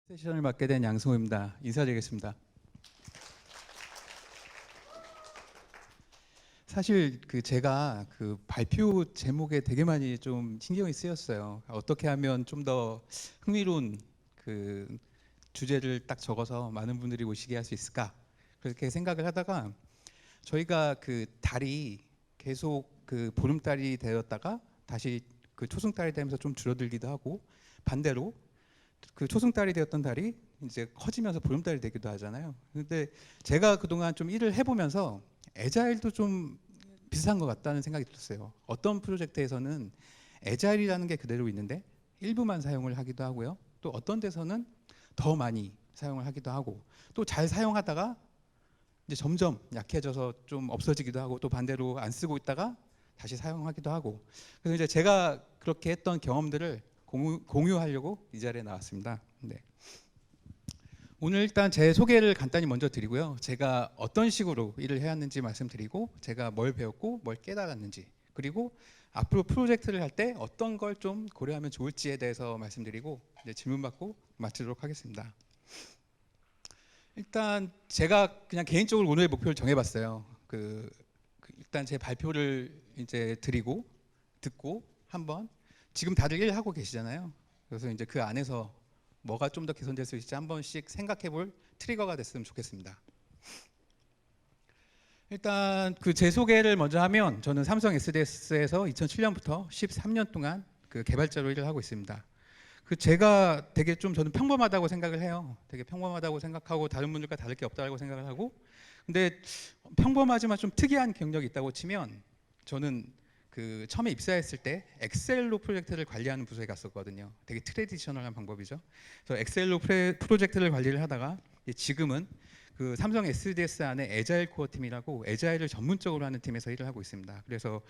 세션을 맡게 된 양승호입니다. 인사드리겠습니다. 사실 제가 발표 제목에 되게 많이 좀 신경이 쓰였어요. 어떻게 하면 좀 더 흥미로운 주제를 딱 적어서 많은 분들이 오시게 할 수 있을까? 그렇게 생각을 하다가 저희가 달이 계속 보름달이 되었다가 다시 초승달이 되면서 좀 줄어들기도 하고, 반대로 초승달이 되었던 달이 이제 커지면서 보름달이 되기도 하잖아요. 근데 제가 그동안 좀 일을 해보면서 애자일도 좀 비슷한 것 같다는 생각이 들었어요. 어떤 프로젝트에서는 애자일이라는 게 그대로 있는데 일부만 사용을 하기도 하고요. 또 어떤 데서는 더 많이 사용을 하기도 하고, 또 잘 사용하다가 이제 점점 약해져서 좀 없어지기도 하고, 또 반대로 안 쓰고 있다가 다시 사용하기도 하고. 그래서 이제 제가 그렇게 했던 경험들을 공유하려고 이 자리에 나왔습니다. 네. 오늘 일단 제 소개를 간단히 먼저 드리고요. 제가 어떤 식으로 일을 해왔는지 말씀드리고, 제가 뭘 배웠고 뭘 깨달았는지, 그리고 앞으로 프로젝트를 할 때 어떤 걸 좀 고려하면 좋을지에 대해서 말씀드리고, 이제 질문 받고 마치도록 하겠습니다. 일단 제가 그냥 개인적으로 오늘의 목표를 정해봤어요. 일단 제 발표를 이제 드리고 듣고 한번, 지금 다들 일 하고 계시잖아요. 그래서 이제 그 안에서 뭐가 좀 더 개선될 수 있을지 한 번씩 생각해볼 트리거가 됐으면 좋겠습니다. 일단 제 소개를 먼저 하면, 저는 삼성 SDS에서 2007년부터 13년 동안 개발자로 일을 하고 있습니다. 제가 되게 좀 저는 평범하다고 생각을 해요. 되게 평범하다고 생각하고 다른 분들과 다를 게 없다고 생각을 하고, 근데 평범하지만 좀 특이한 경력이 있다고 치면, 저는 처음에 입사했을 때 엑셀로 프로젝트를 관리하는 부서에 갔었거든요. 되게 트레디셔널한 방법이죠. 그래서 엑셀로 프로젝트를 관리를 하다가 지금은 삼성 SDS 안에 애자일 코어 팀이라고 애자일을 전문적으로 하는 팀에서 일을 하고 있습니다. 그래서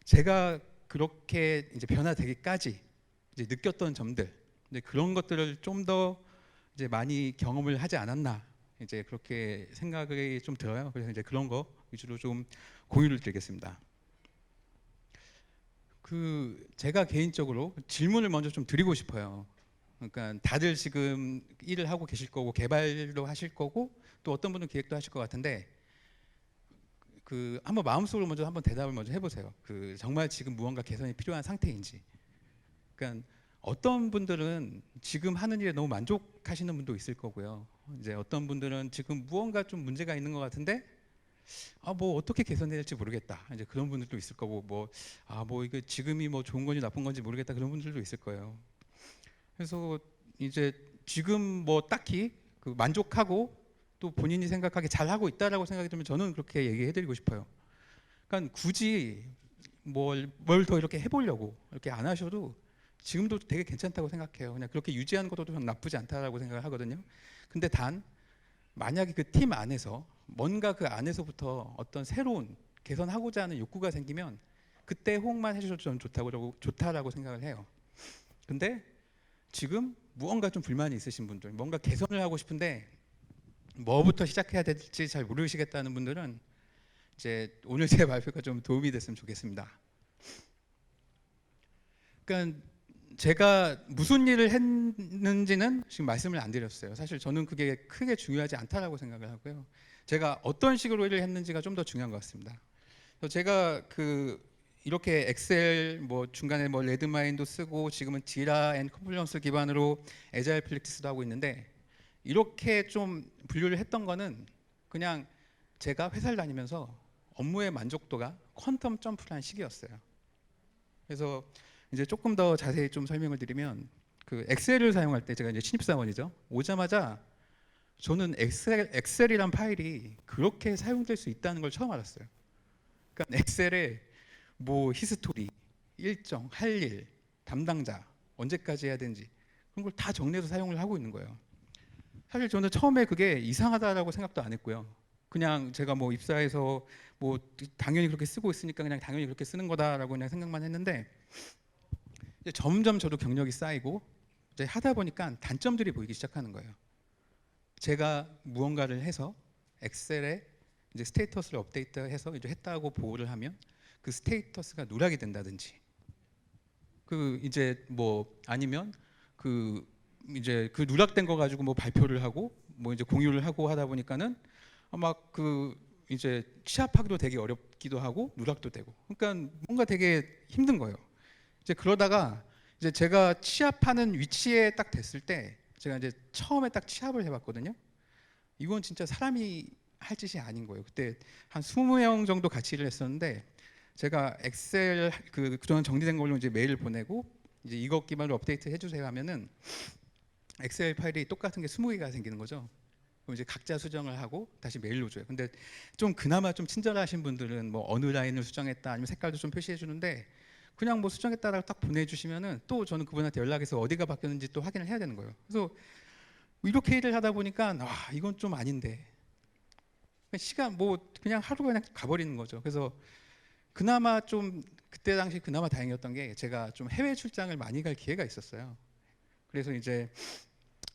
제가 그렇게 이제 변화되기까지 이제 느꼈던 점들, 이제 그런 것들을 좀 더 이제 많이 경험을 하지 않았나, 이제 그렇게 생각이 좀 들어요. 그래서 이제 그런 거 위주로 좀 공유를 드리겠습니다. 제가 개인적으로 질문을 먼저 좀 드리고 싶어요. 그러니까 다들 지금 일을 하고 계실 거고 개발도 하실 거고, 또 어떤 분은 기획도 하실 것 같은데, 한번 마음속으로 먼저 한번 대답을 먼저 해보세요. 정말 지금 무언가 개선이 필요한 상태인지. 그러니까 어떤 분들은 지금 하는 일에 너무 만족하시는 분도 있을 거고요. 이제 어떤 분들은 지금 무언가 좀 문제가 있는 것 같은데, 뭐 어떻게 개선해야 될지 모르겠다, 이제 그런 분들도 있을 거고, 뭐 이게 지금이 뭐 좋은 건지 나쁜 건지 모르겠다, 그런 분들도 있을 거예요. 그래서 이제 지금 뭐 딱히 만족하고 또 본인이 생각하기 잘 하고 있다라고 생각이 들면 저는 그렇게 얘기해드리고 싶어요. 그러니까 굳이 뭘 더 이렇게 해보려고 이렇게 안 하셔도 지금도 되게 괜찮다고 생각해요. 그냥 그렇게 유지하는 것도 좀 나쁘지 않다라고 생각을 하거든요. 근데 단, 만약에 팀 안에서 뭔가 안에서부터 어떤 새로운 개선하고자 하는 욕구가 생기면 그때 호응만 해주셔도 저는 좋다라고 생각을 해요. 근데 지금 무언가 좀 불만이 있으신 분들, 뭔가 개선을 하고 싶은데 뭐부터 시작해야 될지 잘 모르시겠다는 분들은 이제 오늘 제 발표가 좀 도움이 됐으면 좋겠습니다. 그러니까 제가 무슨 일을 했는지는 지금 말씀을 안 드렸어요. 사실 저는 그게 크게 중요하지 않다라고 생각을 하고요. 제가 어떤 식으로 일을 했는지가 좀 더 중요한 것 같습니다. 그래서 제가 이렇게 엑셀 중간에 레드마인도 쓰고, 지금은 지라 앤 컴플리언스 기반으로 애자일 플렉티스도 하고 있는데, 이렇게 좀 분류를 했던 거는 그냥 제가 회사를 다니면서 업무의 만족도가 퀀텀 점프를 한 시기였어요. 그래서 이제 조금 더 자세히 좀 설명을 드리면, 엑셀을 사용할 때, 제가 이제 신입사원이죠. 오자마자 저는 엑셀이란 파일이 그렇게 사용될 수 있다는 걸 처음 알았어요. 그러니까 엑셀에 히스토리, 일정, 할 일, 담당자, 언제까지 해야 되는지, 그런 걸 다 정리해서 사용을 하고 있는 거예요. 사실 저는 처음에 그게 이상하다라고 생각도 안 했고요. 그냥 제가 입사해서 당연히 그렇게 쓰고 있으니까 그냥 당연히 그렇게 쓰는 거다라고 그냥 생각만 했는데, 이제 점점 저도 경력이 쌓이고 이제 하다 보니까 단점들이 보이기 시작하는 거예요. 제가 무언가를 해서 엑셀에 이제 스테이터스를 업데이트해서 이제 했다고 보고를 하면 그 스테이터스가 누락이 된다든지, 이제 아니면 이제 그 누락된 거 가지고 뭐 발표를 하고 뭐 이제 공유를 하고 하다 보니까는 막 그 이제 취합하기도 되게 어렵기도 하고 누락도 되고 그러니까 뭔가 되게 힘든 거예요. 이제 그러다가 이제 제가 취합하는 위치에 딱 됐을 때 제가 이제 처음에 딱 취합을 해봤거든요. 이건 진짜 사람이 할 짓이 아닌 거예요. 그때 한 20명 정도 같이 일을 했었는데 제가 엑셀 그동안 정리된 걸로 이제 메일을 보내고 이제 이것 기반으로 업데이트 해주세요 하면은 엑셀 파일이 똑같은 게 20개가 생기는 거죠. 그럼 이제 각자 수정을 하고 다시 메일로 줘요. 근데 좀 그나마 좀 친절하신 분들은 뭐 어느 라인을 수정했다 아니면 색깔도 좀 표시해 주는데 그냥 뭐 수정했다라고 딱 보내주시면은 또 저는 그분한테 연락해서 어디가 바뀌었는지 또 확인을 해야 되는 거예요. 그래서 이렇게 일을 하다 보니까 이건 좀 아닌데 시간 뭐 그냥 하루가 그냥 가버리는 거죠. 그래서 그나마 좀 그때 당시 그나마 다행이었던 게 제가 좀 해외 출장을 많이 갈 기회가 있었어요. 그래서 이제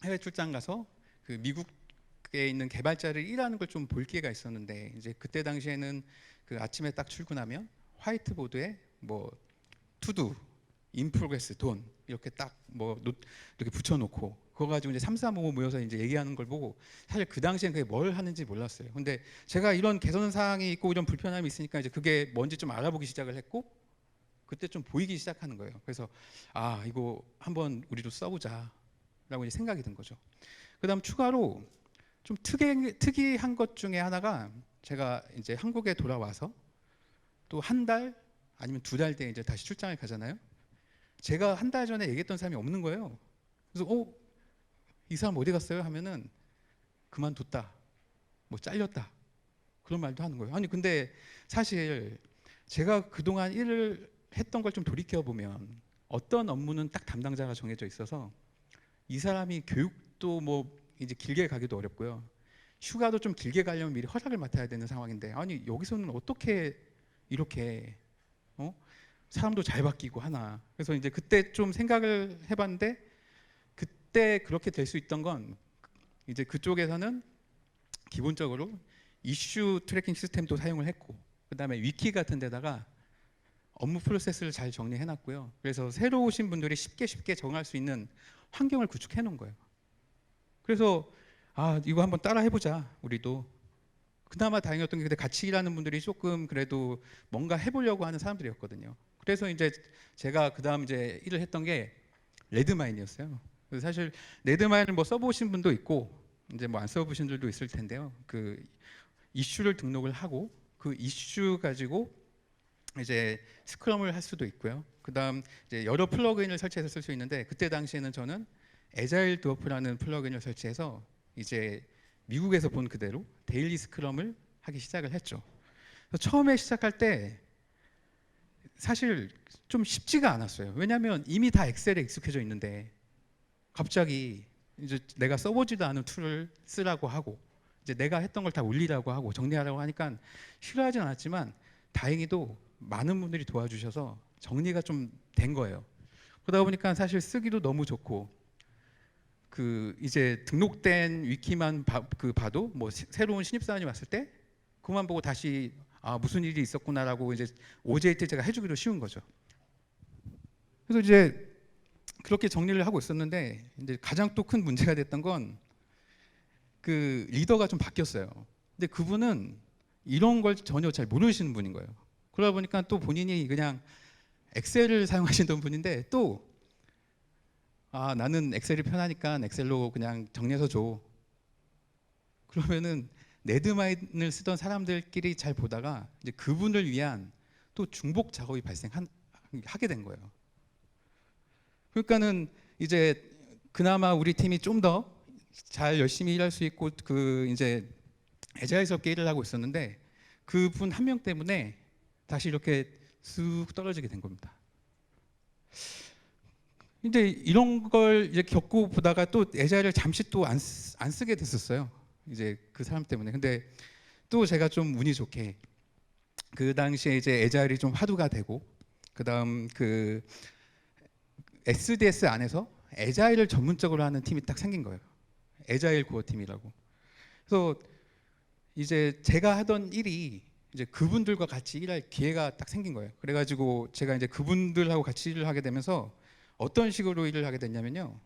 해외 출장 가서 그 미국에 있는 개발자를 일하는 걸 좀 볼 기회가 있었는데 이제 그때 당시에는 그 아침에 딱 출근하면 화이트보드에 뭐 투두, 인프로그레스, 돈 이렇게 딱 뭐 이렇게 붙여놓고 그거 가지고 이제 3, 4, 5 모여서 이제 얘기하는 걸 보고 사실 그 당시엔 그게 뭘 하는지 몰랐어요. 근데 제가 이런 개선 사항이 있고 이런 불편함이 있으니까 이제 그게 뭔지 좀 알아보기 시작을 했고 그때 좀 보이기 시작하는 거예요. 그래서 이거 한번 우리도 써보자라고 이제 생각이 든 거죠. 그다음 추가로 좀 특이한 것 중에 하나가 제가 이제 한국에 돌아와서 또 한 달 아니면 2달 뒤에 이제 다시 출장을 가잖아요. 제가 한 달 전에 얘기했던 사람이 없는 거예요. 그래서 이 사람 어디 갔어요? 하면은 그만뒀다, 뭐 잘렸다 그런 말도 하는 거예요. 아니 근데 사실 제가 그동안 일을 했던 걸 좀 돌이켜 보면 어떤 업무는 딱 담당자가 정해져 있어서 이 사람이 교육도 뭐 이제 길게 가기도 어렵고요. 휴가도 좀 길게 가려면 미리 허락을 맡아야 되는 상황인데 아니 여기서는 어떻게 이렇게 사람도 잘 바뀌고 하나. 그래서 이제 그때 좀 생각을 해봤는데 그때 그렇게 될 수 있던 건 이제 그쪽에서는 기본적으로 이슈 트래킹 시스템도 사용을 했고 그다음에 위키 같은 데다가 업무 프로세스를 잘 정리해놨고요. 그래서 새로 오신 분들이 쉽게 적응할 수 있는 환경을 구축해 놓은 거예요. 그래서 이거 한번 따라 해보자 우리도. 그나마 다행이었던 게 그때 같이 일하는 분들이 조금 그래도 뭔가 해보려고 하는 사람들이었거든요. 그래서 이제 제가 그다음 이제 일을 했던 게 레드마인이었어요. 그래서 사실 레드마인을 뭐 써보신 분도 있고 이제 뭐 안 써보신 분들도 있을 텐데요. 그 이슈를 등록을 하고 그 이슈 가지고 이제 스크럼을 할 수도 있고요. 그다음 이제 여러 플러그인을 설치해서 쓸 수 있는데 그때 당시에는 저는 에자일 드워프라는 플러그인을 설치해서 이제 미국에서 본 그대로 데일리 스크럼을 하기 시작을 했죠. 그래서 처음에 시작할 때 사실 좀 쉽지가 않았어요. 왜냐하면 이미 다 엑셀에 익숙해져 있는데 갑자기 이제 내가 써보지도 않은 툴을 쓰라고 하고 이제 내가 했던 걸 다 올리라고 하고 정리하라고 하니까 싫어하진 않았지만 다행히도 많은 분들이 도와주셔서 정리가 좀 된 거예요. 그러다 보니까 사실 쓰기도 너무 좋고 그 이제 등록된 위키만 봐도 뭐 새로운 신입사원이 왔을 때 그만 보고 다시 무슨 일이 있었구나라고 이제 OJT 제가 해주기도 쉬운 거죠. 그래서 이제 그렇게 정리를 하고 있었는데 이제 가장 또 큰 문제가 됐던 건 그 리더가 좀 바뀌었어요. 근데 그분은 이런 걸 전혀 잘 모르시는 분인 거예요. 그러다 보니까 또 본인이 그냥 엑셀을 사용하시던 분인데 또 나는 엑셀이 편하니까 엑셀로 그냥 정리해서 줘. 그러면은 레드마인을 쓰던 사람들끼리 잘 보다가 이제 그분을 위한 또 중복 작업이 하게 된 거예요. 그러니까는 이제 그나마 우리 팀이 좀 더 잘 열심히 일할 수 있고 그 이제 애자일스럽게 일을 하고 있었는데 그분 한 명 때문에 다시 이렇게 쑥 떨어지게 된 겁니다. 근데 이런 걸 이제 겪고 보다가 또 애자일을 잠시 또 안 쓰게 됐었어요. 이제 그 사람 때문에. 근데 또 제가 좀 운이 좋게 그 당시에 이제 애자일이 좀 화두가 되고 그다음 그 SDS 안에서 애자일을 전문적으로 하는 팀이 딱 생긴 거예요. 애자일 코어 팀이라고. 그래서 이제 제가 하던 일이 이제 그분들과 같이 일할 기회가 딱 생긴 거예요. 그래가지고 제가 이제 그분들하고 같이 일을 하게 되면서 어떤 식으로 일을 하게 됐냐면요.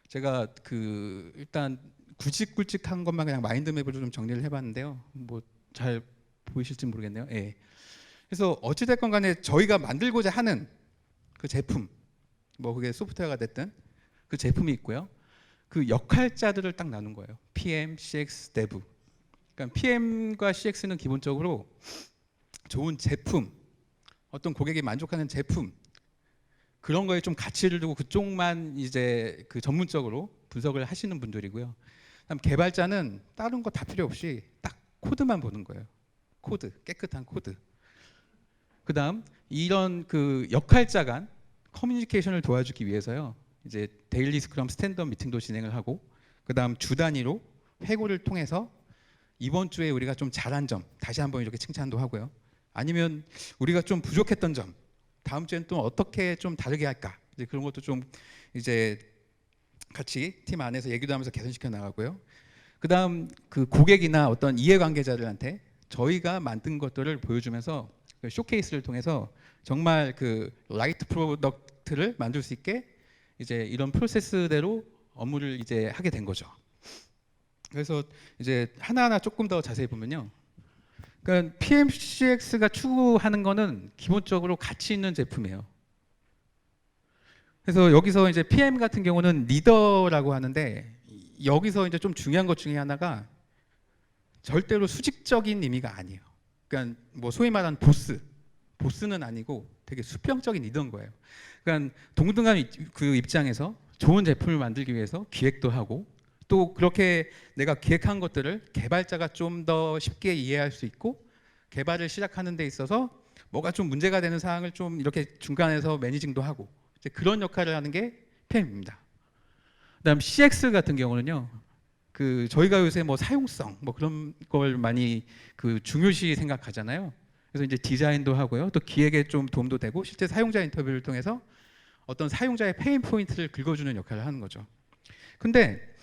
제가 그 일단 굵직굵직한 것만 그냥 마인드맵으로 좀 정리를 해봤는데요. 뭐 잘 보이실지 모르겠네요. 예. 그래서 어찌됐건 간에 저희가 만들고자 하는 그 제품, 뭐 그게 소프트웨어가 됐든 그 제품이 있고요. 그 역할자들을 딱 나눈 거예요. PM, CX, Dev. 그러니까 PM과 CX는 기본적으로 좋은 제품, 어떤 고객이 만족하는 제품, 그런 거에 좀 가치를 두고 그쪽만 이제 그 전문적으로 분석을 하시는 분들이고요. 그다음 개발자는 다른 거 다 필요 없이 딱 코드만 보는 거예요. 코드, 깨끗한 코드. 그다음 이런 그 역할자 간 커뮤니케이션을 도와주기 위해서요. 이제 데일리 스크럼 스탠드업 미팅도 진행을 하고, 그다음 주 단위로 회고를 통해서 이번 주에 우리가 좀 잘한 점 다시 한번 이렇게 칭찬도 하고요. 아니면 우리가 좀 부족했던 점 다음 주엔 또 어떻게 좀 다르게 할까, 이제 그런 것도 좀 이제 같이 팀 안에서 얘기도 하면서 개선시켜 나가고요. 그다음 그 고객이나 어떤 이해관계자들한테 저희가 만든 것들을 보여주면서 그 쇼케이스를 통해서 정말 그 라이트 프로덕트를 만들 수 있게 이제 이런 프로세스대로 업무를 이제 하게 된 거죠. 그래서 이제 하나하나 조금 더 자세히 보면요. 그러니까 PMCX가 추구하는 거는 기본적으로 가치 있는 제품이에요. 그래서 여기서 이제 PM 같은 경우는 리더라고 하는데, 여기서 이제 좀 중요한 것 중에 하나가 절대로 수직적인 의미가 아니에요. 그러니까 뭐 소위 말하는 보스는 아니고 되게 수평적인 리더인 거예요. 그러니까 동등한 그 입장에서 좋은 제품을 만들기 위해서 기획도 하고, 또 그렇게 내가 기획한 것들을 개발자가 좀 더 쉽게 이해할 수 있고, 개발을 시작하는 데 있어서 뭐가 좀 문제가 되는 사항을 좀 이렇게 중간에서 매니징도 하고, 이제 그런 역할을 하는 게 PM입니다. 그다음 CX 같은 경우는요. 그 저희가 요새 뭐 사용성 뭐 그런 걸 많이 그 중요시 생각하잖아요. 그래서 이제 디자인도 하고요. 또 기획에 좀 도움도 되고, 실제 사용자 인터뷰를 통해서 어떤 사용자의 페인 포인트를 긁어주는 역할을 하는 거죠. 근데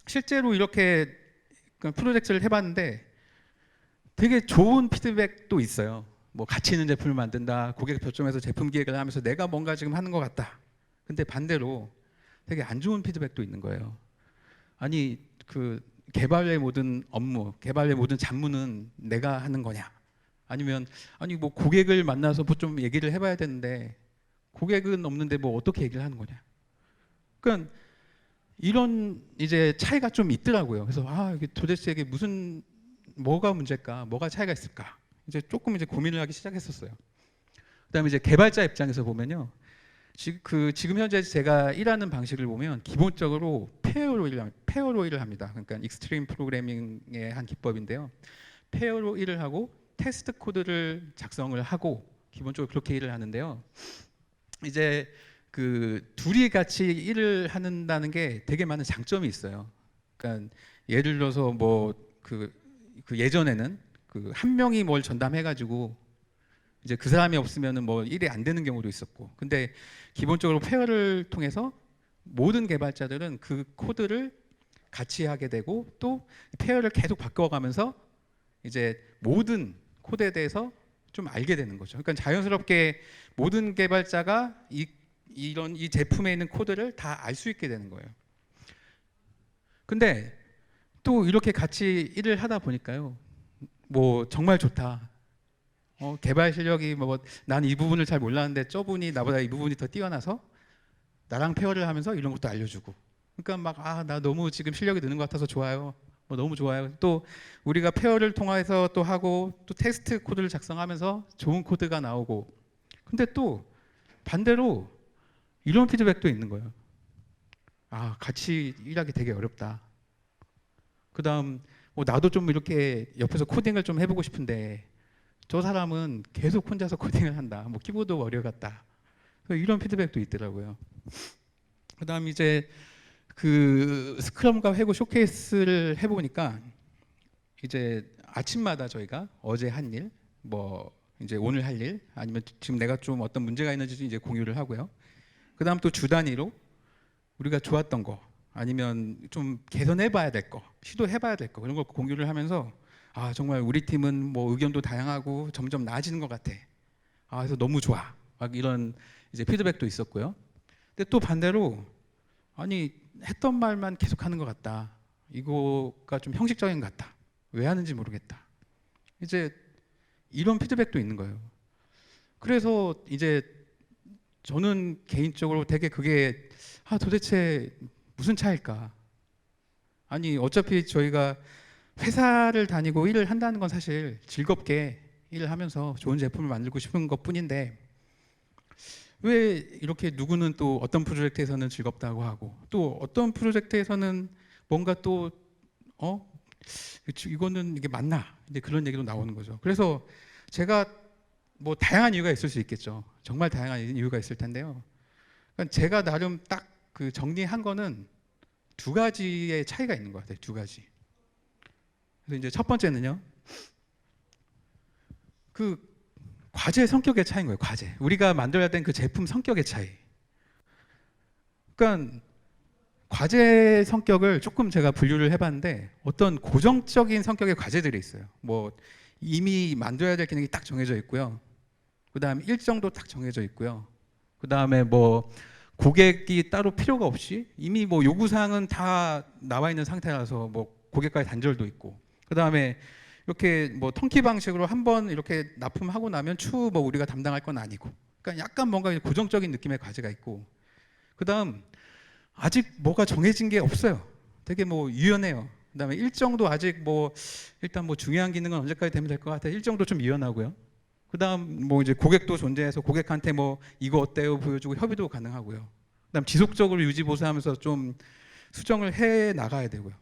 실제로 이렇게 프로젝트를 해봤는데 되게 좋은 피드백도 있어요. 뭐 가치 있는 제품을 만든다, 고객 표점에서 제품 기획을 하면서 내가 뭔가 지금 하는 것 같다. 근데 반대로 되게 안 좋은 피드백도 있는 거예요. 아니 그 개발의 모든 업무, 개발의 모든 잡무는 내가 하는 거냐? 아니면 아니 뭐 고객을 만나서 뭐 좀 얘기를 해봐야 되는데 고객은 없는데 뭐 어떻게 얘기를 하는 거냐? 그러니까 이런 이제 차이가 좀 있더라고요. 그래서 아 이게 도대체 이게 무슨 뭐가 문제일까? 뭐가 차이가 있을까? 이제 조금 이제 고민을 하기 시작했었어요. 그다음에 이제 개발자 입장에서 보면요. 지금 현재 제가 일하는 방식을 보면 기본적으로 페어로 일을 합니다. 그러니까 익스트림 프로그래밍의 한 기법인데요. 페어로 일을 하고 테스트 코드를 작성을 하고 기본적으로 그렇게 일을 하는데요. 이제 그 둘이 같이 일을 한다는 게 되게 많은 장점이 있어요. 그러니까 예를 들어서 뭐 그 예전에는 그 한 명이 뭘 전담해가지고 이제 그 사람이 없으면은 뭐 일이 안 되는 경우도 있었고, 근데 기본적으로 페어를 통해서 모든 개발자들은 그 코드를 같이 하게 되고, 또 페어를 계속 바꿔가면서 이제 모든 코드에 대해서 좀 알게 되는 거죠. 그러니까 자연스럽게 모든 개발자가 이런 이 제품에 있는 코드를 다 알 수 있게 되는 거예요. 근데 또 이렇게 같이 일을 하다 보니까요, 뭐 정말 좋다. 개발 실력이 뭐 난 이 부분을 잘 몰랐는데 저분이 나보다 이 부분이 더 뛰어나서 나랑 페어를 하면서 이런 것도 알려주고. 그러니까 막 아 나 너무 지금 실력이 느는 것 같아서 좋아요. 뭐 너무 좋아요. 또 우리가 페어를 통해서 또 하고 또 테스트 코드를 작성하면서 좋은 코드가 나오고. 근데 또 반대로 이런 피드백도 있는 거예요. 아 같이 일하기 되게 어렵다. 그다음 나도 좀 이렇게 옆에서 코딩을 좀 해보고 싶은데 저 사람은 계속 혼자서 코딩을 한다. 뭐 키보드 워리어 같다. 이런 피드백도 있더라고요. 그다음 이제 그 스크럼과 회고 쇼케이스를 해보니까 이제 아침마다 저희가 어제 한 일, 뭐 이제 오늘 할 일, 아니면 지금 내가 좀 어떤 문제가 있는지 이제 공유를 하고요. 그다음 또 주 단위로 우리가 좋았던 거, 아니면 좀 개선해봐야 될 거, 시도해봐야 될 거, 이런 걸 공유를 하면서 아 정말 우리 팀은 뭐 의견도 다양하고 점점 나아지는 것 같아. 아 그래서 너무 좋아. 막 이런 이제 피드백도 있었고요. 근데 또 반대로 아니 했던 말만 계속하는 것 같다. 이거가 좀 형식적인 것 같다. 왜 하는지 모르겠다. 이제 이런 피드백도 있는 거예요. 그래서 이제 저는 개인적으로 되게 그게 도대체 무슨 차일까? 아니 어차피 저희가 회사를 다니고 일을 한다는 건 사실 즐겁게 일을 하면서 좋은 제품을 만들고 싶은 것뿐인데 왜 이렇게 누구는 또 어떤 프로젝트에서는 즐겁다고 하고 또 어떤 프로젝트에서는 뭔가 또 이거는 이게 맞나? 이제 그런 얘기도 나오는 거죠. 그래서 제가 뭐 다양한 이유가 있을 수 있겠죠. 정말 다양한 이유가 있을 텐데요. 그러니까 제가 나름 딱 그 정리한 거는 두 가지의 차이가 있는 것 같아요. 두 가지. 그래서 이제 첫 번째는요. 그 과제 성격의 차이인 거예요. 과제. 우리가 만들어야 되는 그 제품 성격의 차이. 그러니까 과제 성격을 조금 제가 분류를 해봤는데 어떤 고정적인 성격의 과제들이 있어요. 뭐 이미 만들어야 될 기능이 딱 정해져 있고요. 그다음에 일정도 딱 정해져 있고요. 그다음에 뭐 고객이 따로 필요가 없이 이미 뭐 요구사항은 다 나와 있는 상태라서 뭐 고객과의 단절도 있고. 그다음에 이렇게 뭐 턴키 방식으로 한번 이렇게 납품하고 나면 추후 뭐 우리가 담당할 건 아니고. 그러니까 약간 뭔가 고정적인 느낌의 과제가 있고. 그다음 아직 뭐가 정해진 게 없어요. 되게 뭐 유연해요. 그다음에 일정도 아직 뭐 일단 뭐 중요한 기능은 언제까지 되면 될 것 같아요. 일정도 좀 유연하고요. 그다음 뭐 이제 고객도 존재해서 고객한테 뭐 이거 어때요 보여주고 협의도 가능하고요. 그다음 지속적으로 유지 보수하면서 좀 수정을 해 나가야 되고요.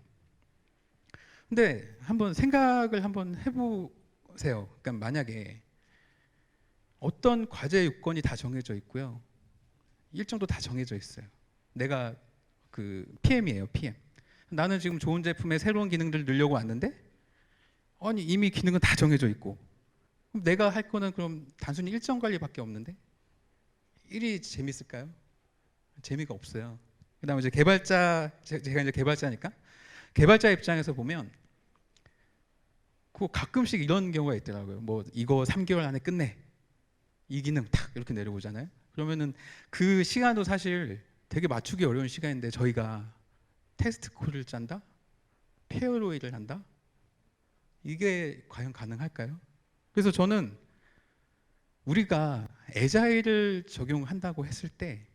근데 한번 생각을 한번 해보세요. 그러니까 만약에 어떤 과제 요건이 다 정해져 있고요, 일정도 다 정해져 있어요. 내가 그 PM이에요, PM. 나는 지금 좋은 제품에 새로운 기능들을 넣으려고 왔는데, 아니 이미 기능은 다 정해져 있고, 그럼 내가 할 거는 그럼 단순히 일정 관리밖에 없는데, 일이 재밌을까요? 재미가 없어요. 그다음에 이제 개발자, 제가 이제 개발자니까 개발자 입장에서 보면 그 가끔씩 이런 경우가 있더라고요. 뭐 이거 3개월 안에 끝내. 이 기능 탁 이렇게 내려오잖아요. 그러면은 그 시간도 사실 되게 맞추기 어려운 시간인데 저희가 테스트 콜을 짠다? 페어로이를 한다? 이게 과연 가능할까요? 그래서 저는 우리가 애자일을 적용한다고 했을 때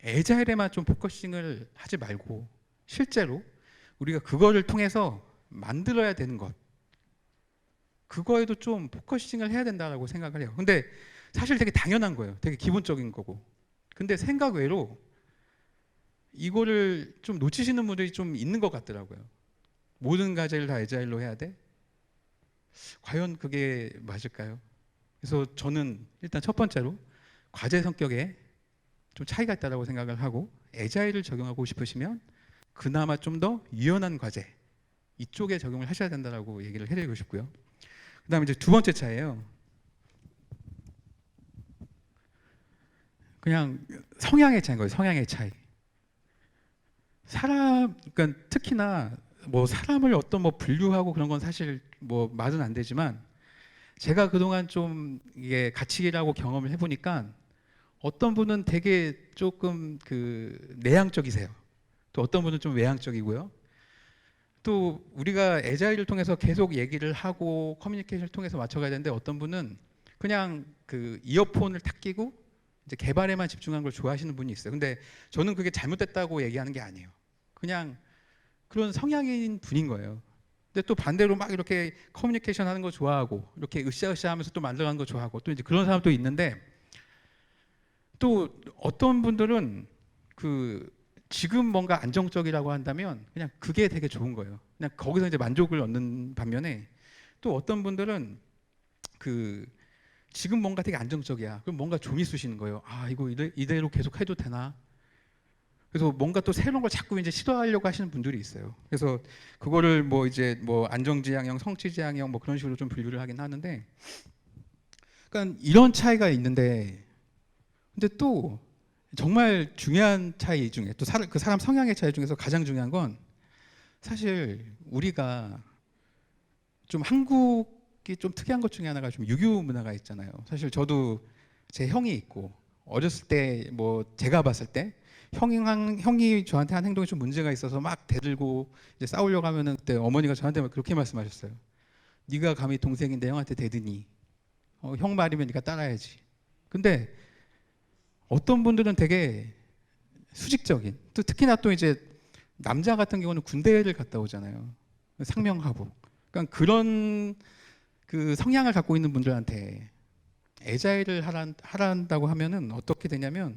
애자일에만 좀 포커싱을 하지 말고 실제로 우리가 그거를 통해서 만들어야 되는 것, 그거에도 좀 포커싱을 해야 된다고 생각을 해요. 근데 사실 되게 당연한 거예요. 되게 기본적인 거고. 근데 생각 외로 이거를 좀 놓치시는 분들이 좀 있는 것 같더라고요. 모든 과제를 다 애자일로 해야 돼? 과연 그게 맞을까요? 그래서 저는 일단 첫 번째로 과제 성격에 좀 차이가 있다고 생각을 하고 애자일을 적용하고 싶으시면 그나마 좀 더 유연한 과제 이쪽에 적용을 하셔야 된다고 얘기를 해드리고 싶고요. 그다음에 이제 두 번째 차이예요. 그냥 성향의 차이인 거예요. 성향의 차이. 그러니까 특히나 뭐 사람을 어떤 뭐 분류하고 그런 건 사실 뭐 말은 안 되지만 제가 그동안 좀 이게 가치라고 경험을 해보니까 어떤 분은 되게 조금 그 내향적이세요. 또 어떤 분은 좀 외향적이고요. 또 우리가 애자일을 통해서 계속 얘기를 하고 커뮤니케이션을 통해서 맞춰가야 되는데 어떤 분은 그냥 그 이어폰을 탁 끼고 이제 개발에만 집중한 걸 좋아하시는 분이 있어요. 근데 저는 그게 잘못됐다고 얘기하는 게 아니에요. 그냥 그런 성향인 분인 거예요. 근데 또 반대로 막 이렇게 커뮤니케이션 하는 거 좋아하고 이렇게 으쌰으쌰 하면서 또 만들어가는 거 좋아하고 또 이제 그런 사람도 있는데 또 어떤 분들은 그 지금 뭔가 안정적이라고 한다면 그냥 그게 되게 좋은 거예요. 그냥 거기서 이제 만족을 얻는 반면에 또 어떤 분들은 그 지금 뭔가 되게 안정적이야. 그럼 뭔가 좀이 쑤시는 거예요. 아 이거 이대로 계속 해도 되나? 그래서 뭔가 또 새로운 걸 자꾸 이제 시도하려고 하시는 분들이 있어요. 그래서 그거를 뭐 이제 뭐 안정지향형, 성취지향형 뭐 그런 식으로 좀 분류를 하긴 하는데, 그러니까 이런 차이가 있는데, 근데 또 정말 중요한 차이 중에 또 그 사람 성향의 차이 중에서 가장 중요한 건 사실 우리가 좀 한국이 좀 특이한 것 중에 하나가 좀 유교 문화가 있잖아요. 사실 저도 제 형이 있고 어렸을 때 뭐 제가 봤을 때 형이 저한테 한 행동이 좀 문제가 있어서 막 대들고 이제 싸우려고 하면은 그때 어머니가 저한테 막 그렇게 말씀하셨어요. 네가 감히 동생인데 형한테 대드니? 형 말이면 네가 따라야지. 근데 어떤 분들은 되게 수직적인, 또 특히나 또 이제 남자 같은 경우는 군대를 갔다 오잖아요. 상명하복. 그러니까 그런 그 성향을 갖고 있는 분들한테 애자일을 하란다고 하면은 어떻게 되냐면,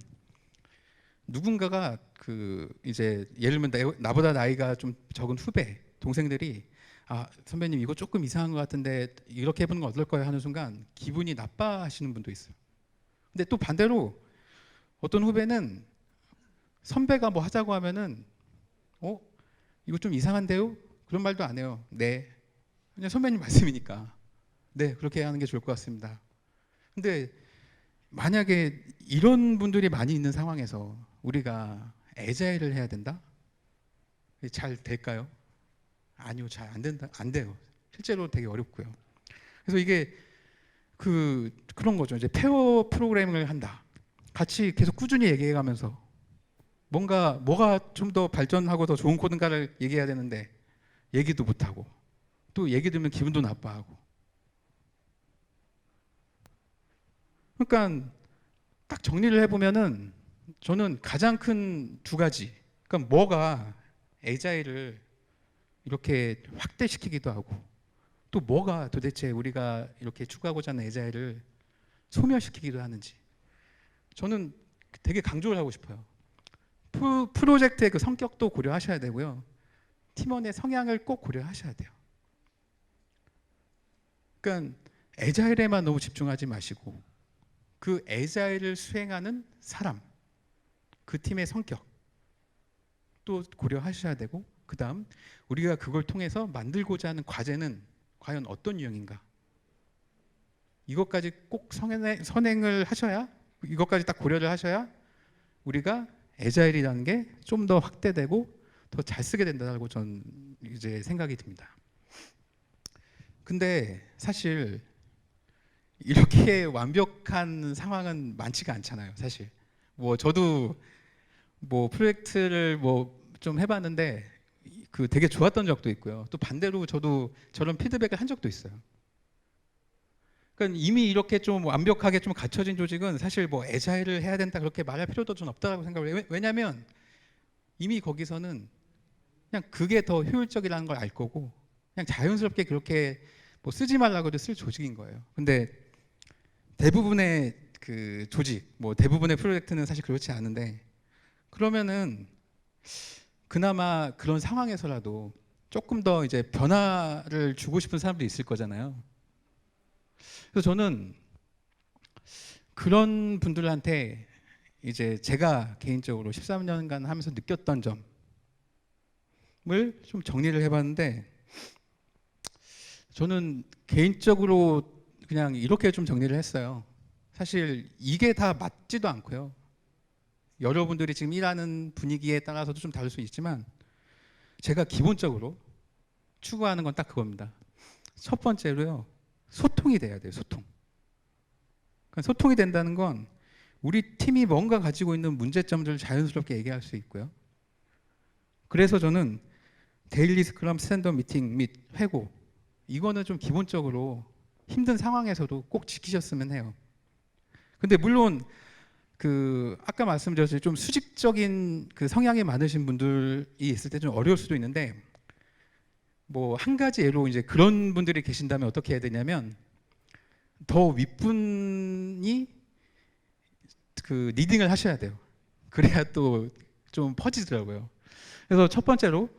누군가가 그 이제 예를 들면 나보다 나이가 좀 적은 후배 동생들이 아 선배님 이거 조금 이상한 것 같은데 이렇게 해보는 건 어떨까요 하는 순간 기분이 나빠하시는 분도 있어요. 근데 또 반대로 어떤 후배는 선배가 뭐 하자고 하면은 어 이거 좀 이상한데요? 그런 말도 안 해요. 네, 그냥 선배님 말씀이니까 네 그렇게 하는 게 좋을 것 같습니다. 근데 만약에 이런 분들이 많이 있는 상황에서 우리가 애자일을 해야 된다? 잘 될까요? 아니요, 잘 안 된다, 안 돼요. 실제로 되게 어렵고요. 그래서 이게 그런 거죠. 이제 페어 프로그래밍을 한다. 같이 계속 꾸준히 얘기해가면서 뭐가 좀 더 발전하고 더 좋은 코드인가를 얘기해야 되는데 얘기도 못하고 또 얘기 들으면 기분도 나빠하고. 그러니까 딱 정리를 해보면은 저는 가장 큰 두 가지. 그러니까 뭐가 에자일을 이렇게 확대시키기도 하고 또 뭐가 도대체 우리가 이렇게 추구하고자 하는 에자일을 소멸시키기도 하는지 저는 되게 강조를 하고 싶어요. 프로젝트의 그 성격도 고려하셔야 되고요. 팀원의 성향을 꼭 고려하셔야 돼요. 그러니까 에자일에만 너무 집중하지 마시고 그 에자일을 수행하는 사람, 그 팀의 성격 또 고려하셔야 되고, 그 다음 우리가 그걸 통해서 만들고자 하는 과제는 과연 어떤 유형인가, 이것까지 꼭 선행을 하셔야, 이것까지 딱 고려를 하셔야 우리가 에자일이라는 게 좀 더 확대되고 더 잘 쓰게 된다고 전 이제 생각이 듭니다. 근데 사실 이렇게 완벽한 상황은 많지가 않잖아요. 사실 뭐 저도 뭐 프로젝트를 뭐 좀 해봤는데 그 되게 좋았던 적도 있고요. 또 반대로 저도 저런 피드백을 한 적도 있어요. 그러니까 이미 이렇게 좀 완벽하게 좀 갖춰진 조직은 사실 뭐 애자일을 해야 된다 그렇게 말할 필요도 좀 없다고 생각을 해요. 왜냐하면 이미 거기서는 그냥 그게 더 효율적이라는 걸 알 거고 그냥 자연스럽게 그렇게 뭐 쓰지 말라고 해도 쓸 조직인 거예요. 근데 대부분의 그 조직, 뭐 대부분의 프로젝트는 사실 그렇지 않은데, 그러면은 그나마 그런 상황에서라도 조금 더 이제 변화를 주고 싶은 사람도 있을 거잖아요. 그래서 저는 그런 분들한테 이제 제가 개인적으로 13년간 하면서 느꼈던 점을 좀 정리를 해봤는데, 저는 개인적으로 그냥 이렇게 좀 정리를 했어요. 사실 이게 다 맞지도 않고요. 여러분들이 지금 일하는 분위기에 따라서도 좀 다를 수 있지만 제가 기본적으로 추구하는 건 딱 그겁니다. 첫 번째로요, 소통이 돼야 돼요. 소통. 그러니까 소통이 된다는 건 우리 팀이 뭔가 가지고 있는 문제점들을 자연스럽게 얘기할 수 있고요. 그래서 저는 데일리 스크럼 스탠더드 미팅 및 회고, 이거는 좀 기본적으로 힘든 상황에서도 꼭 지키셨으면 해요. 근데 물론 그 아까 말씀드렸듯이 좀 수직적인 그 성향이 많으신 분들이 있을 때 좀 어려울 수도 있는데, 뭐 한 가지 예로 이제 그런 분들이 계신다면 어떻게 해야 되냐면, 더 윗분이 그 리딩을 하셔야 돼요. 그래야 또 좀 퍼지더라고요. 그래서 첫 번째로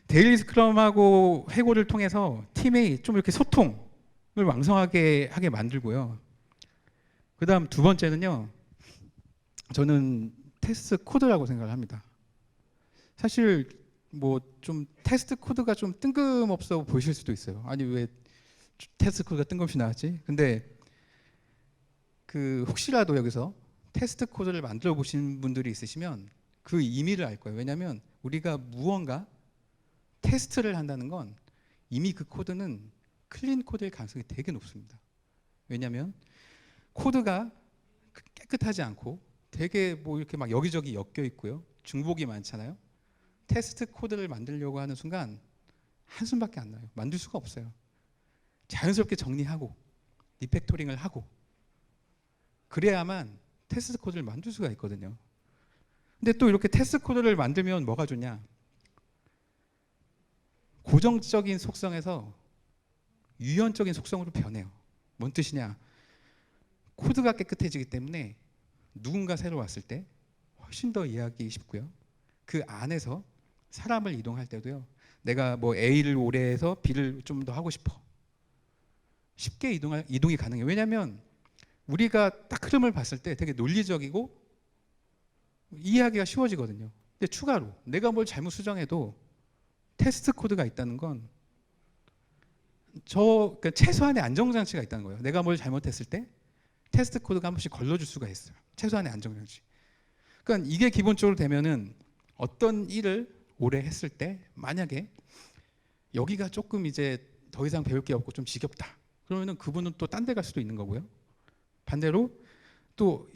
데일리 스크럼하고 회고를 통해서 팀이 좀 이렇게 소통을 왕성하게 하게 만들고요. 그다음 두 번째는요, 저는 테스트 코드라고 생각을 합니다. 사실 뭐 좀 테스트 코드가 좀 뜬금없어 보이실 수도 있어요. 아니 왜 테스트 코드가 뜬금없이 나왔지? 근데 그 혹시라도 여기서 테스트 코드를 만들어 보신 분들이 있으시면 그 의미를 알 거예요. 왜냐하면 우리가 무언가 테스트를 한다는 건 이미 그 코드는 클린 코드일 가능성이 되게 높습니다. 왜냐하면 코드가 깨끗하지 않고 되게 뭐 이렇게 막 여기저기 엮여 있고요. 중복이 많잖아요. 테스트 코드를 만들려고 하는 순간 한숨밖에 안 나요. 만들 수가 없어요. 자연스럽게 정리하고 리팩토링을 하고 그래야만 테스트 코드를 만들 수가 있거든요. 근데 또 이렇게 테스트 코드를 만들면 뭐가 좋냐? 고정적인 속성에서 유연적인 속성으로 변해요. 뭔 뜻이냐? 코드가 깨끗해지기 때문에 누군가 새로 왔을 때 훨씬 더 이해하기 쉽고요. 그 안에서 사람을 이동할 때도요. 내가 뭐 A를 오래 해서 B를 좀 더 하고 싶어. 쉽게 이동이 가능해요. 왜냐하면 우리가 딱 흐름을 봤을 때 되게 논리적이고 이해하기가 쉬워지거든요. 근데 추가로 내가 뭘 잘못 수정해도 테스트 코드가 있다는 건 그러니까 최소한의 안정장치가 있다는 거예요. 내가 뭘 잘못했을 때 테스트 코드가 한 번씩 걸러줄 수가 있어요. 최소한의 안정장치. 그러니까 이게 기본적으로 되면은 어떤 일을 오래 했을 때 만약에 여기가 조금 이제 더 이상 배울 게 없고 좀 지겹다. 그러면은 그분은 또 딴 데 갈 수도 있는 거고요. 반대로 또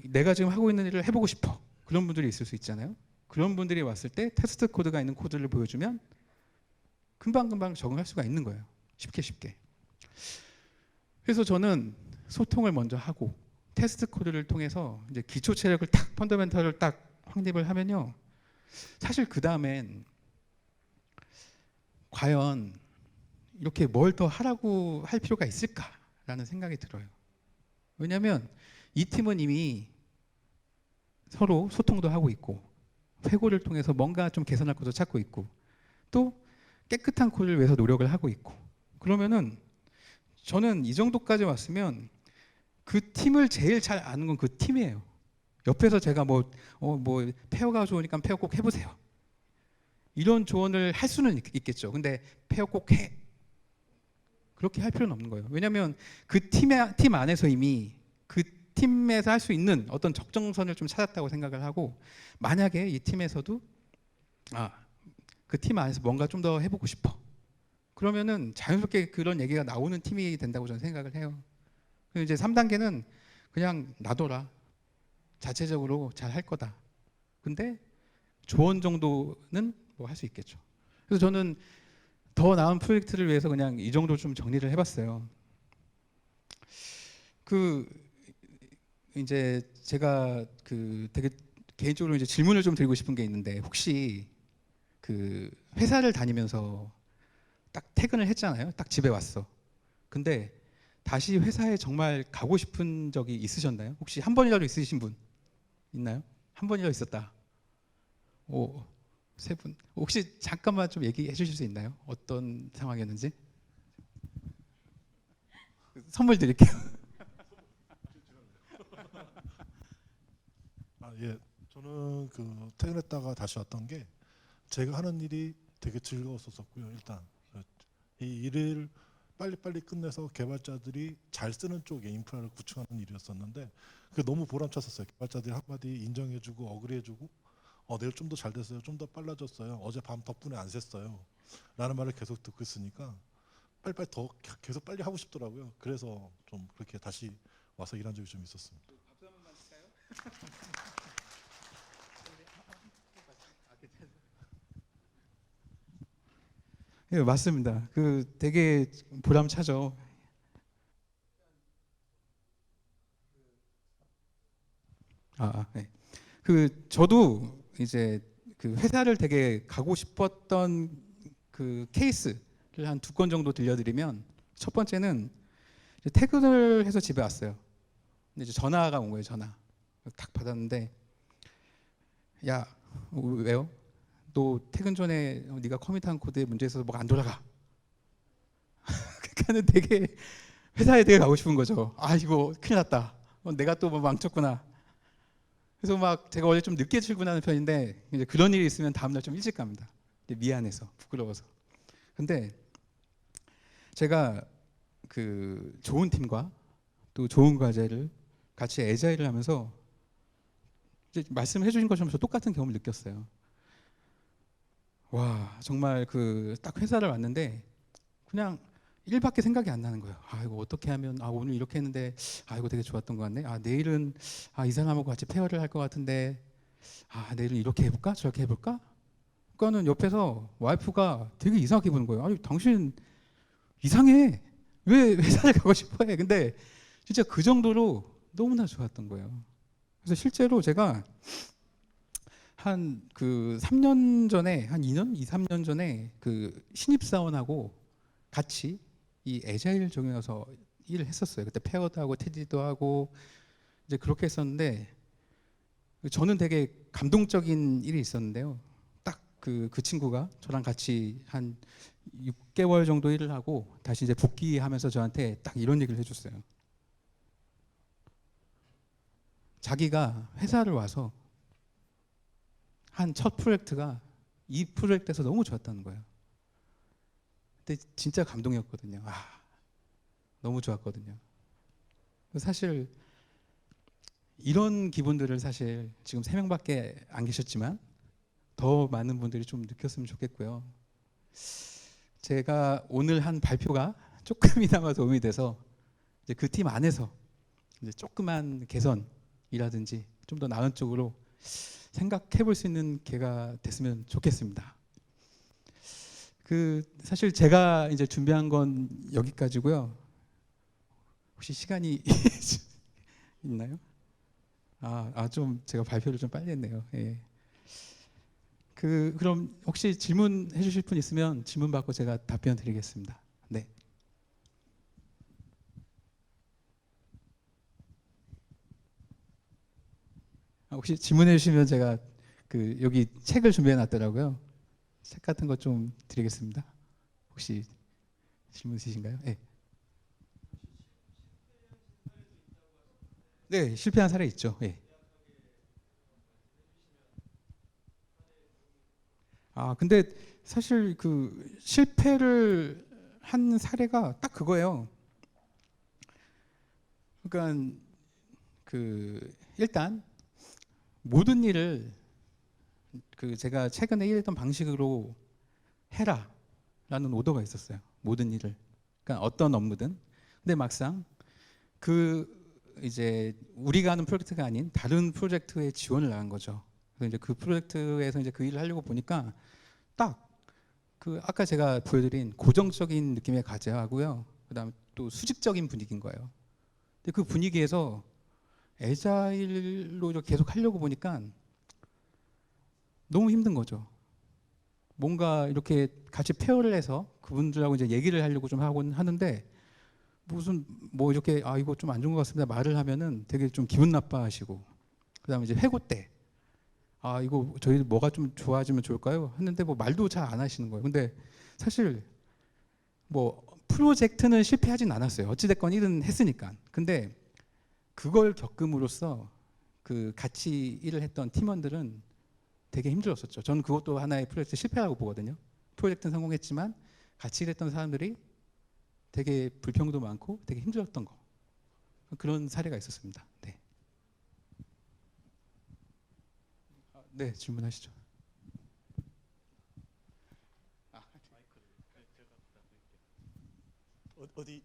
내가 지금 하고 있는 일을 해보고 싶어. 그런 분들이 있을 수 있잖아요. 그런 분들이 왔을 때 테스트 코드가 있는 코드를 보여주면 금방금방 적응할 수가 있는 거예요. 쉽게. 그래서 저는 소통을 먼저 하고 테스트 코드를 통해서 이제 기초 체력을 딱 펀더멘털을 딱 확립을 하면요. 사실 그 다음엔 과연 이렇게 뭘 더 하라고 할 필요가 있을까라는 생각이 들어요. 왜냐하면 이 팀은 이미 서로 소통도 하고 있고 회고를 통해서 뭔가 좀 개선할 것도 찾고 있고 또 깨끗한 코드를 위해서 노력을 하고 있고 그러면은 저는 이 정도까지 왔으면 그 팀을 제일 잘 아는 건 그 팀이에요. 옆에서 제가 뭐 페어가 좋으니까 페어 꼭 해보세요. 이런 조언을 할 수는 있겠죠. 근데 페어 꼭 해. 그렇게 할 필요는 없는 거예요. 왜냐하면 그 팀 안에서 이미 그 팀에서 할 수 있는 어떤 적정선을 좀 찾았다고 생각을 하고 만약에 이 팀에서도 그 팀 안에서 뭔가 좀 더 해보고 싶어. 그러면은 자연스럽게 그런 얘기가 나오는 팀이 된다고 저는 생각을 해요. 그리고 이제 3단계는 그냥 놔둬라. 자체적으로 잘 할 거다. 근데 조언 정도는 뭐 할 수 있겠죠. 그래서 저는 더 나은 프로젝트를 위해서 그냥 이 정도 좀 정리를 해봤어요. 그 이제 제가 그 되게 개인적으로 이제 질문을 좀 드리고 싶은 게 있는데 혹시 그 회사를 다니면서 딱 퇴근을 했잖아요. 딱 집에 왔어. 근데 다시 회사에 정말 가고 싶은 적이 있으셨나요? 혹시 한 번이라도 있으신 분 있나요? 한 번이라도 있었다. 오, 세 분. 혹시 잠깐만 좀 얘기해 주실 수 있나요? 어떤 상황이었는지? 선물 드릴게요. 예. 저는 그 퇴근했다가 다시 왔던 게 제가 하는 일이 되게 즐거웠었고요. 일단 이 일을 빨리빨리 끝내서 개발자들이 잘 쓰는 쪽에 인프라를 구축하는 일이었었는데 그게 너무 보람찼었어요. 개발자들이 한마디 인정해주고 어그리해주고 내일 좀 더 잘 됐어요. 좀 더 빨라졌어요. 어제 밤 덕분에 안 샜어요. 라는 말을 계속 듣고 있으니까 빨리빨리 더 계속 빨리 하고 싶더라고요. 그래서 좀 그렇게 다시 와서 일한 적이 좀 있었습니다. 박수 한 번만 칠까요? 예, 맞습니다. 그 되게 보람차죠. 네. 그 저도 이제 그 회사를 되게 가고 싶었던 그 케이스를 한 2건 정도 들려드리면 첫 번째는 이제 퇴근을 해서 집에 왔어요. 근데 이제 전화가 온 거예요. 전화. 딱 받았는데 야 왜요? 너 퇴근 전에 네가 커밋한 코드에 문제 있어서 뭐가 안 돌아가. 그러니까는 되게 회사에 되게 가고 싶은 거죠. 이거 큰일 났다. 내가 또 뭐 망쳤구나. 그래서 막 제가 원래 좀 늦게 출근하는 편인데 이제 그런 일이 있으면 다음날 좀 일찍 갑니다. 미안해서 부끄러워서. 근데 제가 그 좋은 팀과 또 좋은 과제를 같이 애자일을 하면서 이제 말씀해 주신 것처럼 저 똑같은 경험을 느꼈어요. 와 정말 그 딱 회사를 왔는데 그냥 일밖에 생각이 안 나는 거예요. 이거 어떻게 하면 오늘 이렇게 했는데 이거 되게 좋았던 것 같네. 내일은 이 사람하고 같이 페어를 할 것 같은데 아, 내일은 이렇게 해볼까? 저렇게 해볼까? 그러니까는 옆에서 와이프가 되게 이상하게 보는 거예요. 아니, 당신 이상해. 왜 회사를 가고 싶어 해? 근데 진짜 그 정도로 너무나 좋았던 거예요. 그래서 실제로 제가 한 그 3년 전에, 한 2년, 2, 3년 전에 그 신입사원하고 같이 이 애자일 적용해서 일을 했었어요. 그때 페어도 하고 테디도 하고 이제 그렇게 했었는데 저는 되게 감동적인 일이 있었는데요. 딱 그 친구가 저랑 같이 한 6개월 정도 일을 하고 다시 이제 복귀하면서 저한테 딱 이런 얘기를 해줬어요. 자기가 회사를 와서 한 첫 프로젝트가 이 프로젝트에서 너무 좋았다는 거예요. 그때 진짜 감동이었거든요. 아, 너무 좋았거든요. 사실 이런 기분들을 사실 지금 3명밖에 안 계셨지만 더 많은 분들이 좀 느꼈으면 좋겠고요. 제가 오늘 한 발표가 조금이나마 도움이 돼서 이제 그 팀 안에서 이제 조그만 개선이라든지 좀 더 나은 쪽으로 생각해 볼 수 있는 기회가 됐으면 좋겠습니다. 그 사실 제가 이제 준비한 건 여기까지고요. 혹시 시간이 있나요? 좀 제가 발표를 좀 빨리 했네요. 예. 그럼 혹시 질문해 주실 분 있으면 질문 받고 제가 답변 드리겠습니다. 네. 혹시 질문해 주시면 제가 그 여기 책을 준비해 놨더라고요. 책 같은 거 좀 드리겠습니다. 혹시 질문 있으신가요? 네. 네, 실패한 사례 있죠. 예. 근데 사실 그 실패를 한 사례가 딱 그거예요. 그러니까 그 일단 모든 일을 그 제가 최근에 일했던 방식으로 해라라는 오더가 있었어요. 모든 일을. 그러니까 어떤 업무든. 근데 막상 그 이제 우리가 하는 프로젝트가 아닌 다른 프로젝트에 지원을 나간 거죠. 그래서 이제 그 프로젝트에서 이제 그 일을 하려고 보니까 딱 그 아까 제가 보여드린 고정적인 느낌의 과제하고요. 그다음에 또 수직적인 분위기인 거예요. 근데 그 분위기에서 애자일로 계속 하려고 보니까 너무 힘든 거죠. 뭔가 이렇게 같이 페어를 해서 그분들하고 이제 얘기를 하려고 좀 하곤 하는데 무슨 뭐 이렇게 이거 좀 안 좋은 것 같습니다 말을 하면은 되게 좀 기분 나빠하시고 그다음에 이제 회고 때 이거 저희 뭐가 좀 좋아지면 좋을까요? 했는데 뭐 말도 잘 안 하시는 거예요. 근데 사실 뭐 프로젝트는 실패하진 않았어요. 어찌됐건 일은 했으니까. 근데 그걸 겪음으로써 그 같이 일을 했던 팀원들은 되게 힘들었었죠. 저는 그것도 하나의 프로젝트 실패라고 보거든요. 프로젝트는 성공했지만 같이 일했던 사람들이 되게 불평도 많고 되게 힘들었던 거. 그런 사례가 있었습니다. 네. 네, 질문하시죠. 어디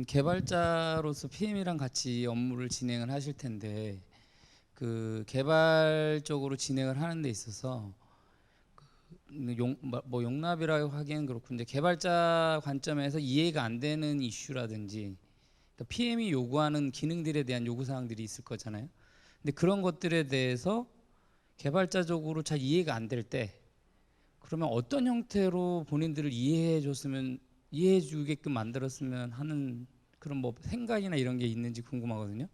개발자로서 PM이랑 같이 업무를 진행을 하실 텐데 그 개발적으로 진행을 하는 데 있어서 뭐 용납이라고 하기엔 그렇고 이제 개발자 관점에서 이해가 안 되는 이슈라든지 그러니까 PM이 요구하는 기능들에 대한 요구 사항들이 있을 거잖아요. 근데 그런 것들에 대해서 개발자적으로 잘 이해가 안 될 때 그러면 어떤 형태로 본인들을 이해해 주게끔 만들었으면 하는 그런 뭐 생각이나 이런 게 있는지 궁금하거든요.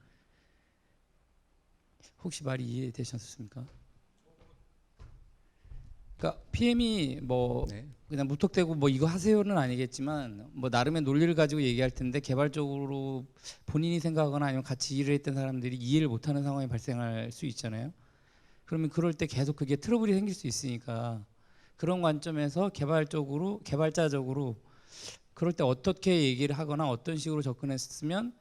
혹시 말이 이해되셨습니까? 그러니까 PM이 뭐 네. 그냥 무턱대고 뭐 이거 하세요는 아니겠지만 뭐 나름의 논리를 가지고 얘기할 텐데 개발적으로 본인이 생각하거나 아니면 같이 일을 했던 사람들이 이해를 못하는 상황이 발생할 수 있잖아요. 그러면 그럴 때 계속 그게 트러블이 생길 수 있으니까 그런 관점에서 개발자적으로 그럴 때 어떻게 얘기를 하거나 어떤 식으로 접근했으면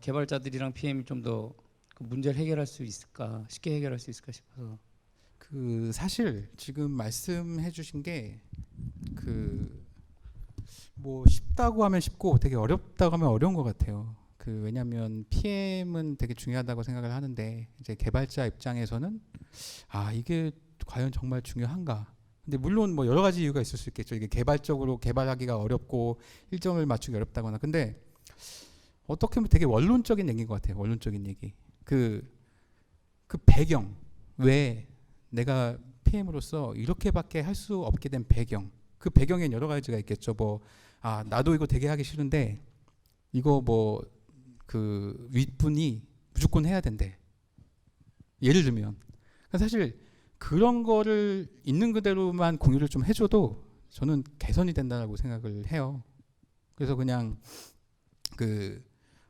개발자들이랑 PM이 좀 더 그 문제를 해결할 수 있을까, 쉽게 해결할 수 있을까 싶어서. 그 사실 지금 말씀해 주신 게 그 뭐 쉽다고 하면 쉽고 되게 어렵다고 하면 어려운 것 같아요. 왜냐하면 PM은 되게 중요하다고 생각을 하는데 이제 개발자 입장에서는 아 이게 과연 정말 중요한가? 근데 물론 뭐 여러 가지 이유가 있을 수 있겠죠. 이게 개발적으로 개발하기가 어렵고 일정을 맞추기 어렵다거나. 근데 어떻게 보면 되게 원론적인 얘기인 것 같아요. 원론적인 얘기. 그 배경 왜 내가 PM으로서 이렇게밖에 할 수 없게 된 배경. 그 배경엔 여러 가지가 있겠죠. 뭐 나도 이거 되게 하기 싫은데 이거 뭐 그 윗분이 무조건 해야 된대. 예를 들면 사실 그런 거를 있는 그대로만 공유를 좀 해줘도 저는 개선이 된다고 생각을 해요. 그래서 그냥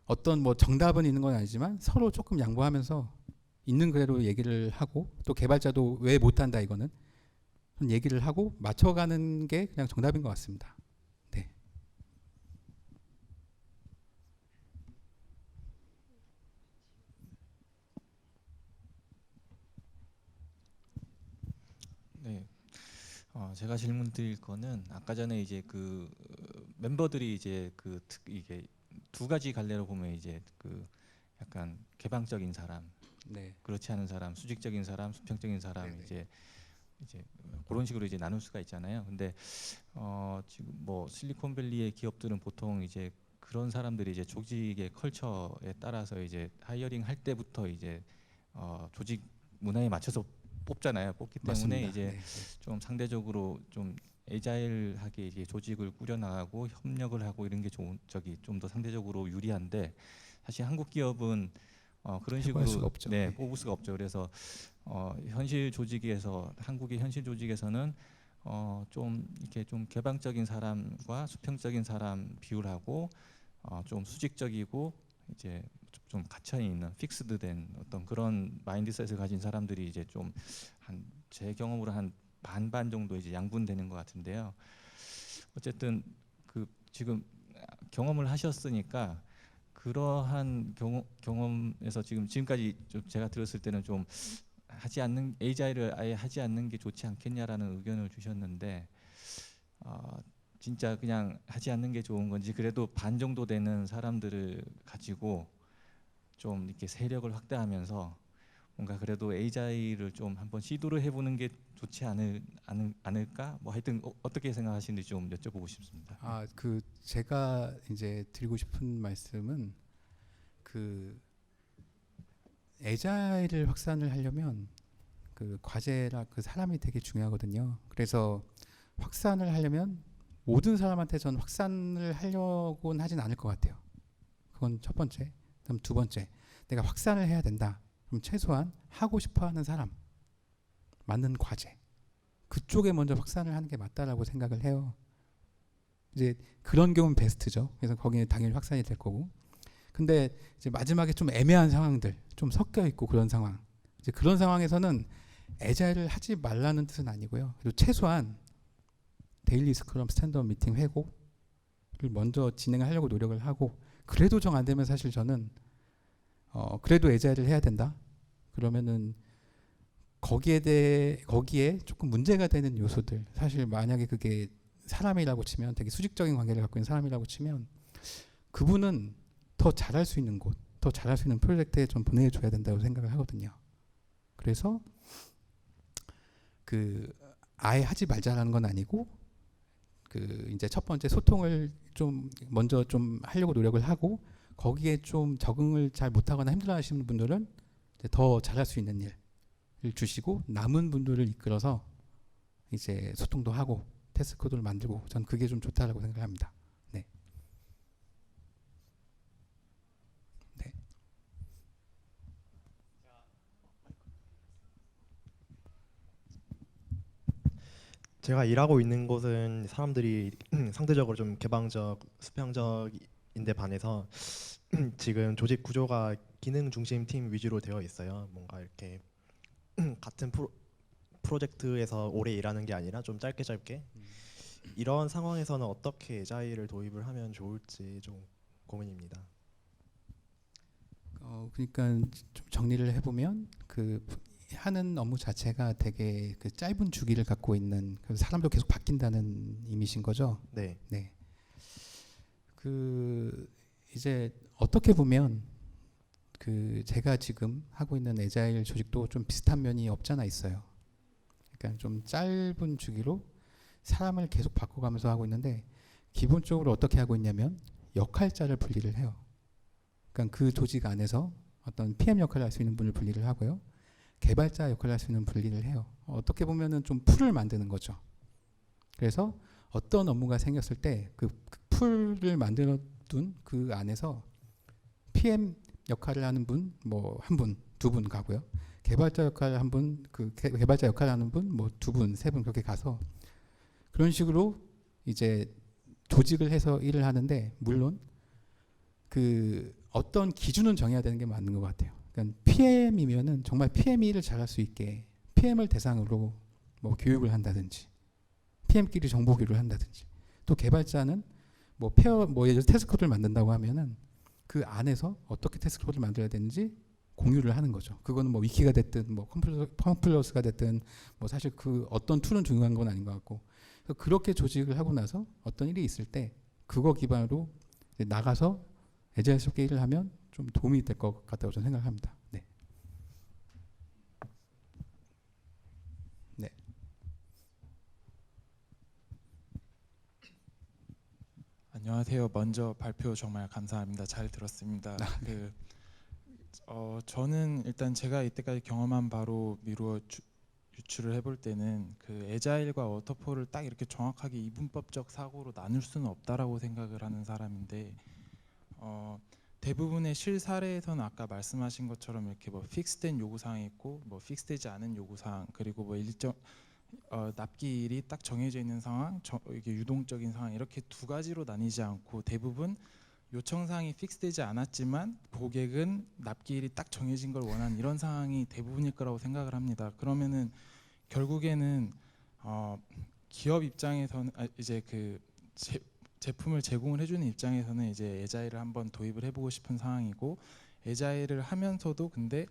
어떤 뭐 정답은 있는 건 아니지만 서로 조금 양보하면서 있는 그대로 얘기를 하고 또 개발자도 왜 못한다 이거는 얘기를 하고 맞춰가는 게 그냥 정답인 것 같습니다. 네. 네. 제가 질문 드릴 거는 아까 전에 이제 그 멤버들이 이제 이게 두 가지 갈래로 보면 이제 약간 개방적인 사람, 네. 그렇지 않은 사람, 수직적인 사람, 수평적인 사람 네네. 이제 그런 식으로 이제 나눌 수가 있잖아요. 근데 지금 뭐 실리콘밸리의 기업들은 보통 이제 그런 사람들이 이제 조직의 컬처에 따라서 이제 하이어링 할 때부터 이제 조직 문화에 맞춰서 뽑잖아요. 뽑기 때문에 맞습니다. 이제 네. 좀 상대적으로 좀 에자일하게 이제 조직을 꾸려나가고 협력을 하고 이런 게 좀 더 상대적으로 유리한데 사실 한국 기업은 그런 식으로 해볼 수가 없죠. 네, 네. 뽑을 수가 없죠. 그래서 현실 조직에서 한국의 현실 조직에서는 좀 이렇게 좀 개방적인 사람과 수평적인 사람 비율하고 좀 수직적이고 이제 좀 갇혀 있는 픽스드된 어떤 그런 마인드셋을 가진 사람들이 이제 좀 제 경험으로 한 반반 정도 이제 양분되는 것 같은데요. 어쨌든 지금 경험을 하셨으니까 그러한 경험에서 지금까지 좀 제가 들었을 때는 좀 하지 않는 에이자일을 아예 하지 않는 게 좋지 않겠냐라는 의견을 주셨는데 진짜 그냥 하지 않는 게 좋은 건지 그래도 반 정도 되는 사람들을 가지고 좀 이렇게 세력을 확대하면서 뭔가 그래도 에이자일을 좀 한번 시도를 해보는 게 좋지 않을까? 뭐 하여튼 어떻게 생각하시는지 좀 여쭤보고 싶습니다. 제가 이제 드리고 싶은 말씀은 에자일을 확산을 하려면 과제라 사람이 되게 중요하거든요. 그래서 확산을 하려면 모든 사람한테 전 확산을 하려고는 하진 않을 것 같아요. 그건 첫 번째. 그다음 두 번째, 내가 확산을 해야 된다. 그럼 최소한 하고 싶어하는 사람, 맞는 과제 그쪽에 먼저 확산을 하는 게 맞다라고 생각을 해요. 이제 그런 경우는 베스트죠. 그래서 거기는 당연히 확산이 될 거고. 근데 이제 마지막에 좀 애매한 상황들, 좀 섞여 있고 그런 상황. 이제 그런 상황에서는 에자일을 하지 말라는 뜻은 아니고요. 그리고 최소한 데일리 스크럼 스탠드업 미팅 회고를 먼저 진행을 하려고 노력을 하고 그래도 정 안 되면 사실 저는 그래도 에자일을 해야 된다. 그러면은 거기에 조금 문제가 되는 요소들. 사실 만약에 그게 사람이라고 치면 되게 수직적인 관계를 갖고 있는 사람이라고 치면 그분은 더 잘할 수 있는 곳, 더 잘할 수 있는 프로젝트에 좀 보내줘야 된다고 생각을 하거든요. 그래서 아예 하지 말자라는 건 아니고 이제 첫 번째 소통을 좀 먼저 좀 하려고 노력을 하고 거기에 좀 적응을 잘 못하거나 힘들어하시는 분들은 이제 더 잘할 수 있는 일을 주시고 남은 분들을 이끌어서 이제 소통도 하고 테스트 코드를 만들고 전 그게 좀 좋다라고 생각합니다. 네. 네. 제가 일하고 있는 곳은 사람들이 상대적으로 좀 개방적, 수평적인데 반해서 지금 조직 구조가 기능 중심 팀 위주로 되어 있어요. 뭔가 이렇게 같은 프로젝트에서 오래 일하는 게 아니라 좀 짧게 이런 상황에서는 어떻게 에자일을 도입을 하면 좋을지 좀 고민입니다. 그러니까 좀 정리를 해보면 하는 업무 자체가 되게 짧은 주기를 갖고 있는 그래서 사람도 계속 바뀐다는 의미신 거죠. 네. 네. 그 이제 어떻게 보면 그 제가 지금 하고 있는 애자일 조직도 좀 비슷한 면이 없잖아 있어요. 그러니까 좀 짧은 주기로 사람을 계속 바꿔가면서 하고 있는데 기본적으로 어떻게 하고 있냐면 역할자를 분리를 해요. 그러니까 그 조직 안에서 어떤 PM 역할을 할 수 있는 분을 분리를 하고요. 개발자 역할을 할 수 있는 분리를 해요. 어떻게 보면은 좀 풀을 만드는 거죠. 그래서 어떤 업무가 생겼을 때 그 풀을 만들어둔 그 안에서 PM 역할을 하는 분, 뭐 한 분, 두 분 가고요. 개발자 역할을 한 분, 그 개발자 역할을 하는 분, 뭐 두 분, 세 분 그렇게 가서 그런 식으로 이제 조직을 해서 일을 하는데 물론 그 어떤 기준은 정해야 되는 게 맞는 것 같아요. 그러니까 PM이면은 정말 PM이 일을 잘할 수 있게 PM을 대상으로 뭐 교육을 한다든지 PM끼리 정보 교류를 한다든지 또 개발자는 뭐 페어 뭐 예를 들어 테스트 코드를 만든다고 하면은 그 안에서 어떻게 테스트 코드를 만들어야 되는지 공유를 하는 거죠. 그거는 뭐 위키가 됐든 뭐 컴플러스가 됐든 뭐 사실 그 어떤 툴은 중요한 건 아닌 것 같고 그래서 그렇게 조직을 하고 나서 어떤 일이 있을 때 그거 기반으로 이제 나가서 애자일스럽게 일을 하면 좀 도움이 될 것 같다고 저는 생각합니다. 네. 네. 안녕하세요. 먼저 발표 정말 감사합니다. 잘 들었습니다. 저는 일단 제가 이때까지 경험한 바로 미루어 유추를 해볼 때는 그 애자일과 워터폴을 딱 이렇게 정확하게 이분법적 사고로 나눌 수는 없다라고 생각을 하는 사람인데 대부분의 실사례에서는 아까 말씀하신 것처럼 이렇게 뭐 픽스된 요구사항이 있고 뭐 픽스되지 않은 요구사항 그리고 뭐 일정 납기일이 딱 정해져 있는 상황, 이게 유동적인 상황 이렇게 두 가지로 나뉘지 않고 대부분 요청사항이 픽스되지 않았지만 고객은 납기일이 딱 정해진 걸 원하는 이런 상황이 대부분일 거라고 생각을 합니다. 그러면은 결국에는 기업 입장에서는 이제 그 제품을 제공을 해주는 입장에서는 이제 애자일을 한번 도입을 해보고 싶은 상황이고 애자일을 하면서도 근데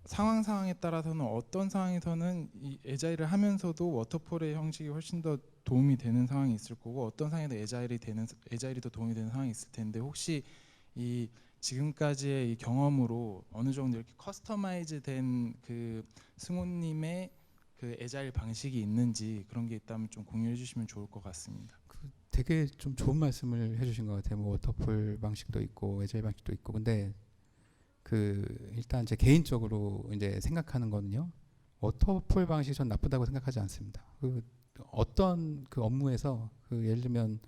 상황에 따라서는 어떤 상황에서는 이 애자일을 하면서도 워터폴의 형식이 훨씬 더 도움이 되는 상황이 있을 거고 어떤 상황에도 애자일이 더 도움이 되는 상황이 있을 텐데 혹시 이 지금까지의 이 경험으로 어느 정도 이렇게 커스터마이즈된 그 승호님의 그 애자일 방식이 있는지 그런 게 있다면 좀 공유해 주시면 좋을 것 같습니다. 되게 좀 좋은 말씀을 해주신 것 같아요. 뭐 워터폴 방식도 있고 애자일 방식도 있고 근데 그 일단 제 개인적으로 이제 생각하는 거는요. 워터폴 방식이 전 나쁘다고 생각하지 않습니다. 그 어떤 그 업무에서 그 예를 들면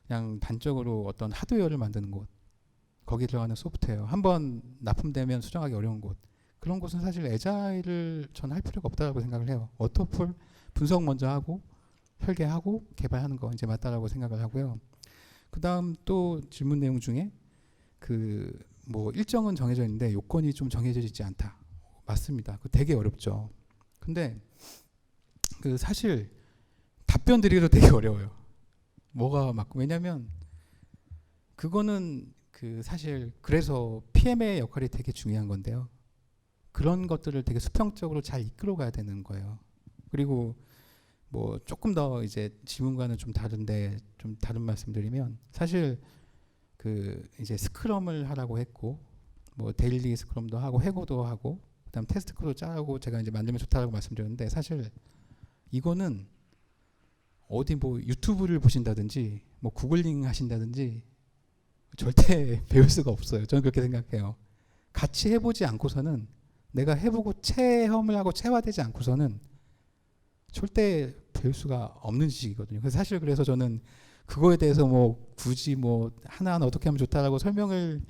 그냥 단적으로 어떤 하드웨어를 만드는 곳 거기에 들어가는 소프트웨어 한번 납품되면 수정하기 어려운 곳 그런 곳은 사실 애자일을 전 할 필요가 없다고 생각을 해요. 워터폴 분석 먼저 하고 설계하고 개발하는 거 이제 맞다라고 생각을 하고요. 그다음 또 질문 내용 중에 그 뭐 일정은 정해져 있는데 요건이 좀 정해져 있지 않다. 맞습니다. 그 되게 어렵죠. 근데 그 사실 답변 드리기도 되게 어려워요. 뭐가 맞고 왜냐면 그거는 그 사실 그래서 PM의 역할이 되게 중요한 건데요. 그런 것들을 되게 수평적으로 잘 이끌어가야 되는 거예요. 그리고 뭐 조금 더 이제 질문과는 좀 다른데 좀 다른 말씀드리면 사실 그 이제 스크럼을 하라고 했고 뭐 데일리 스크럼도 하고 해고도 하고 그다음 테스트 코드 짜고 제가 이제 만들면 좋다라고 말씀드렸는데 사실 이거는 어디 뭐 유튜브를 보신다든지 뭐 구글링 하신다든지 절대 배울 수가 없어요. 저는 그렇게 생각해요. 같이 해보지 않고서는 내가 해보고 체험을 하고 체화되지 않고서는 절대 배울 수가 없는 지식이거든요. 그래서 사실 그래서 저는 그거에 대해서 뭐 굳이 뭐 하나하나 어떻게 하면 좋다라고 설명을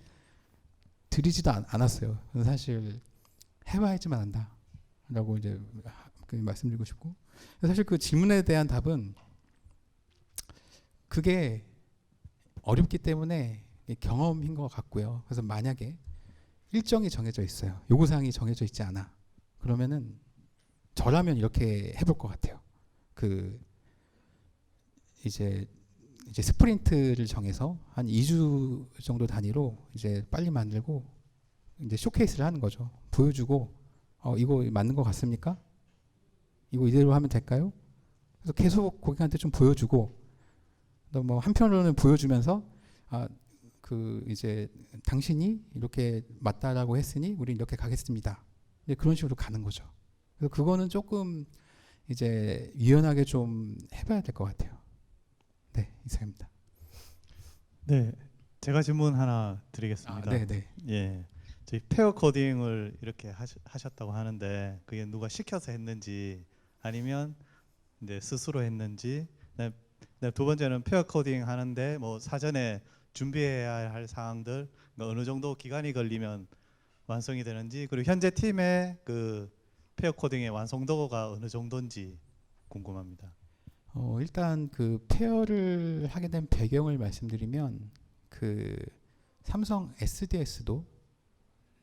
드리지도 않았어요. 사실 해봐야지만 한다라고 이제 말씀드리고 싶고 사실 그 질문에 대한 답은 그게 어렵기 때문에 경험인 것 같고요. 그래서 만약에 일정이 정해져 있어요. 요구사항이 정해져 있지 않아. 그러면은 저라면 이렇게 해볼 것 같아요. 그 이제 스프린트를 정해서 한 2주 정도 단위로 이제 빨리 만들고 이제 쇼케이스를 하는 거죠. 보여주고 이거 맞는 것 같습니까? 이거 이대로 하면 될까요? 그래서 계속 고객한테 좀 보여주고 또 뭐 한편으로는 보여주면서 그 이제 당신이 이렇게 맞다라고 했으니 우리 이렇게 가겠습니다. 이제 그런 식으로 가는 거죠. 그래서 그거는 조금 이제 유연하게 좀 해봐야 될 것 같아요. 네, 이상입니다. 네, 제가 질문 하나 드리겠습니다. 네, 네. 예, 저희 페어 코딩을 이렇게 하셨다고 하는데 그게 누가 시켜서 했는지 아니면 이제 스스로 했는지. 네, 두 번째는 페어 코딩 하는데 뭐 사전에 준비해야 할 사항들 어느 정도 기간이 걸리면 완성이 되는지, 그리고 현재 팀의 그 페어 코딩의 완성도가 어느 정도인지 궁금합니다. 일단 그 페어를 하게 된 배경을 말씀드리면 그 삼성 SDS도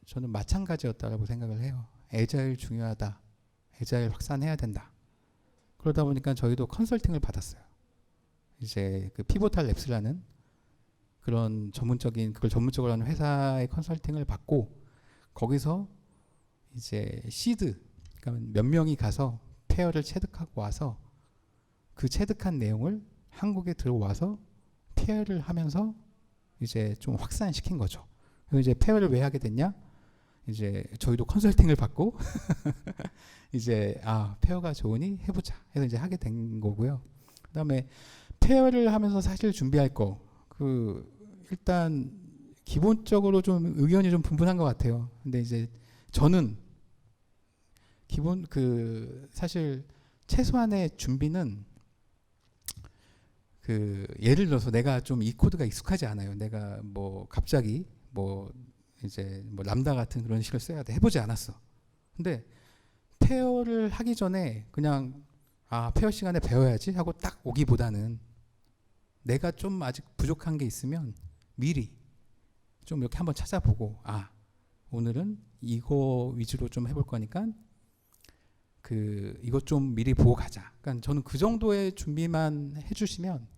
저는 마찬가지였다라고 생각을 해요. 애자일 중요하다. 애자일 확산해야 된다. 그러다 보니까 저희도 컨설팅을 받았어요. 이제 그 피보탈 랩스라는 그런 그걸 전문적으로 하는 회사의 컨설팅을 받고 거기서 이제 시드, 그러니까 몇 명이 가서 페어를 체득하고 와서 그 체득한 내용을 한국에 들어와서 페어를 하면서 이제 좀 확산시킨 거죠. 그래서 이제 페어를 왜 하게 됐냐? 이제 저희도 컨설팅을 받고 이제 페어가 좋으니 해보자 해서 이제 하게 된 거고요. 그다음에 페어를 하면서 사실 준비할 거 일단 기본적으로 좀 의견이 좀 분분한 것 같아요. 근데 이제 저는 사실 최소한의 준비는 예를 들어서 내가 좀 이 코드가 익숙하지 않아요. 내가 뭐 갑자기 이제 람다 같은 그런 식을 써야 돼 해보지 않았어. 근데 페어를 하기 전에 그냥 페어 시간에 배워야지 하고 딱 오기보다는 내가 좀 아직 부족한 게 있으면 미리 좀 이렇게 한번 찾아보고 오늘은 이거 위주로 좀 해볼 거니까 이것 좀 미리 보고 가자. 그러니까 저는 그 정도의 준비만 해주시면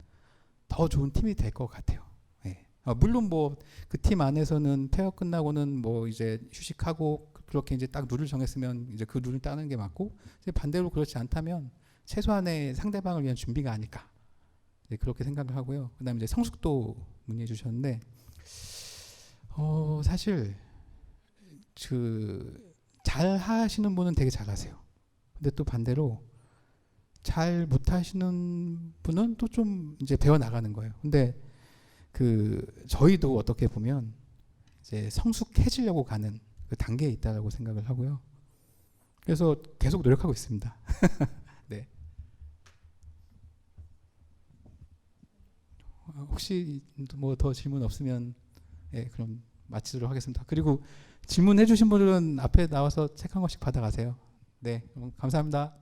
더 좋은 팀이 될 것 같아요. 네. 물론 뭐 그 팀 안에서는 페어 끝나고는 뭐 이제 휴식하고 그렇게 이제 딱 룰을 정했으면 이제 그 룰을 따는 게 맞고, 이제 반대로 그렇지 않다면 최소한의 상대방을 위한 준비가 아닐까. 네, 그렇게 생각을 하고요. 그다음에 이제 성숙도 문의해 주셨는데 사실 잘 하시는 분은 되게 잘하세요. 근데 또 반대로 잘 못하시는 분은 또 좀 이제 배워 나가는 거예요. 근데 저희도 어떻게 보면 이제 성숙해지려고 가는 그 단계에 있다라고 생각을 하고요. 그래서 계속 노력하고 있습니다. 네. 혹시 뭐 더 질문 없으면 그럼 마치도록 하겠습니다. 그리고 질문해 주신 분들은 앞에 나와서 책 한 권씩 받아가세요. 네, 감사합니다.